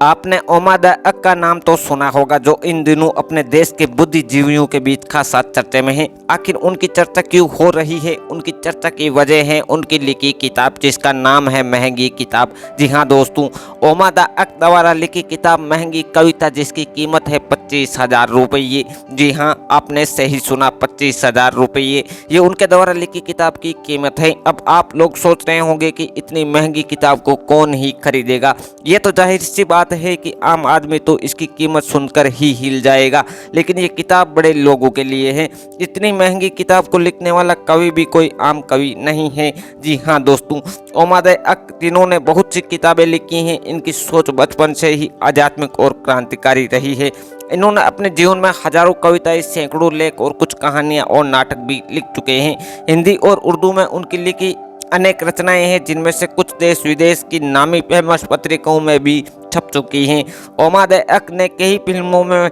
आपने ओमादा अक का नाम तो सुना होगा, जो इन दिनों अपने देश के बुद्धिजीवियों के बीच खासा चर्चे में है। आखिर उनकी चर्चा क्यों हो रही है? उनकी चर्चा की वजह है उनकी लिखी किताब जिसका नाम है महंगी किताब। जी हाँ दोस्तों, ओमादा अक द्वारा लिखी किताब महंगी कविता जिसकी कीमत है 25,000 रुपये। जी हाँ, आपने सही सुना, 25,000 रुपये ये उनके द्वारा लिखी किताब की कीमत है। अब आप लोग सोच रहे होंगे कि इतनी महंगी किताब को कौन ही खरीदेगा। ये तो जाहिर सी बात है कि आम आदमी तो इसकी कीमत सुनकर ही हिल जाएगा, लेकिन ये किताब बड़े लोगों के लिए है। इतनी महंगी किताब को लिखने वाला कवि भी कोई आम कवि नहीं है। जी हाँ दोस्तों, ओमादा अक जिन्होंने बहुत सी किताबें लिखी हैं, इनकी सोच बचपन से ही आध्यात्मिक और क्रांतिकारी रही है। इन्होंने अपने जीवन में हजारों कविताएं, सैकड़ों लेख और कुछ कहानियां और नाटक भी लिख चुके हैं। हिंदी और उर्दू में उनकी लिखी अनेक रचनाएं हैं, जिनमें से कुछ देश विदेश की नामी फेमस पत्रिकाओं में भी छप चुकी हैं। ओमादा अक ने कई फिल्मों में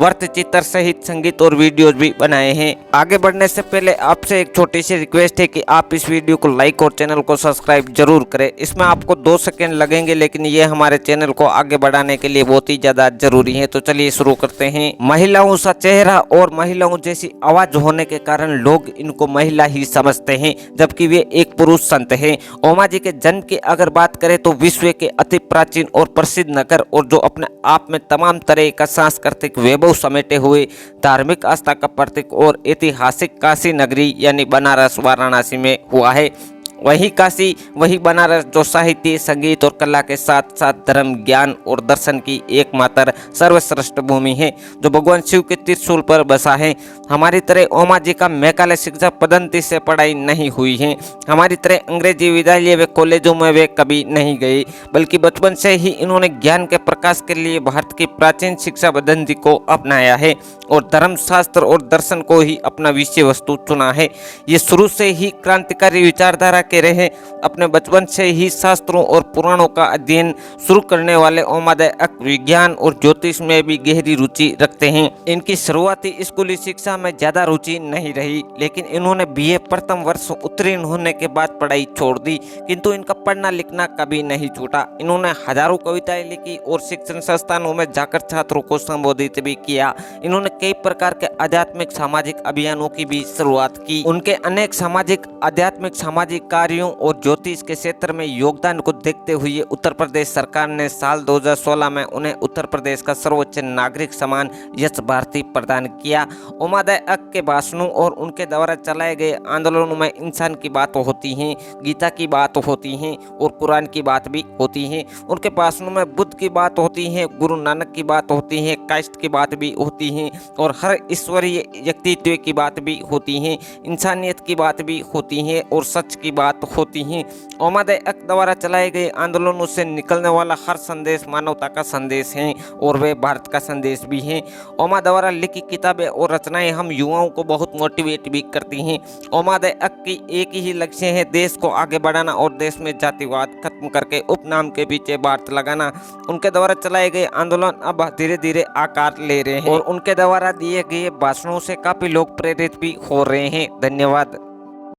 वृत्तचित्र सहित संगीत और वीडियोज भी बनाए हैं। आगे बढ़ने से पहले आपसे एक छोटी सी रिक्वेस्ट है कि आप इस वीडियो को लाइक और चैनल को सब्सक्राइब जरूर करें। इसमें आपको 2 सेकंड लगेंगे, लेकिन ये हमारे चैनल को आगे बढ़ाने के लिए बहुत ही ज्यादा जरूरी है। तो चलिए शुरू करते हैं। महिलाओं सा चेहरा और महिलाओं जैसी आवाज होने के कारण लोग इनको महिला ही समझते हैं, जबकि वे एक पुरुष संत हैं। ओमा जी के जन्म की अगर बात करें तो विश्व के अति प्राचीन और प्रसिद्ध नगर, और जो अपने आप में तमाम तरह का सांस्कृतिक वैभव समेटे हुए धार्मिक आस्था का प्रतीक और ऐतिहासिक काशी नगरी यानी बनारस वाराणसी में हुआ है। वही काशी, वही बनारस जो साहित्य, संगीत और कला के साथ साथ धर्म, ज्ञान और दर्शन की एकमात्र सर्वश्रेष्ठ भूमि है, जो भगवान शिव के त्रिशूल पर बसा है। हमारी तरह ओमा जी का मैकाले शिक्षा पद्धति से पढ़ाई नहीं हुई है। हमारी तरह अंग्रेजी विद्यालय व कॉलेजों में वे कभी नहीं गए, बल्कि बचपन से ही इन्होंने ज्ञान के प्रकाश के लिए भारत की प्राचीन शिक्षा पद्धति को अपनाया है और धर्मशास्त्र और दर्शन को ही अपना विषय वस्तु चुना है। ये शुरू से ही क्रांतिकारी विचारधारा के रहे। अपने बचपन से ही शास्त्रों और पुराणों का अध्ययन शुरू करने वाले ओमादा अक विज्ञान और ज्योतिष में भी गहरी रुचि रखते हैं। इनकी शुरुआती स्कूली शिक्षा में ज्यादा रुचि नहीं रही, लेकिन इन्होंने बीए प्रथम वर्ष उत्तीर्ण होने के बाद पढ़ाई छोड़ दी, किंतु इनका पढ़ना लिखना कभी नहीं छूटा। इन्होंने हजारों कविताएं लिखी और शिक्षण संस्थानों में जाकर छात्रों को संबोधित भी किया। इन्होंने कई प्रकार के आध्यात्मिक सामाजिक अभियानों की भी शुरुआत की। उनके अनेक सामाजिक, आध्यात्मिक, सामाजिक कार्यों और ज्योतिष के क्षेत्र में योगदान को देखते हुए उत्तर प्रदेश सरकार ने साल 2016 में उन्हें उत्तर प्रदेश का सर्वोच्च नागरिक सम्मान यश भारती प्रदान किया। ओमादा अक के भाषणों और उनके द्वारा चलाए गए आंदोलनों में इंसान की बात होती है, गीता की बात होती है और कुरान की बात भी होती है। उनके भाषणों में बुद्ध की बात होती है, गुरु नानक की बात होती है, काइस्ट की बात भी होती है और हर ईश्वरीय व्यक्तित्व की बात भी होती है, इंसानियत की बात भी होती है और सच की बात होती है। ओमादा अक द्वारा चलाए गए आंदोलनों से निकलने वाला हर संदेश मानवता का संदेश है और वे भारत का संदेश भी है। ओमा द्वारा लिखी किताबें और रचनाएं हम युवाओं को बहुत मोटिवेट भी करती हैं। ओमादा अक की एक ही लक्ष्य है, देश को आगे बढ़ाना और देश में जातिवाद खत्म करके उपनाम के पीछे भारत लगाना। उनके द्वारा चलाए गए आंदोलन अब धीरे धीरे आकार ले रहे हैं और उनके द्वारा दिए गए भाषणों से काफी लोग प्रेरित भी हो रहे हैं। धन्यवाद।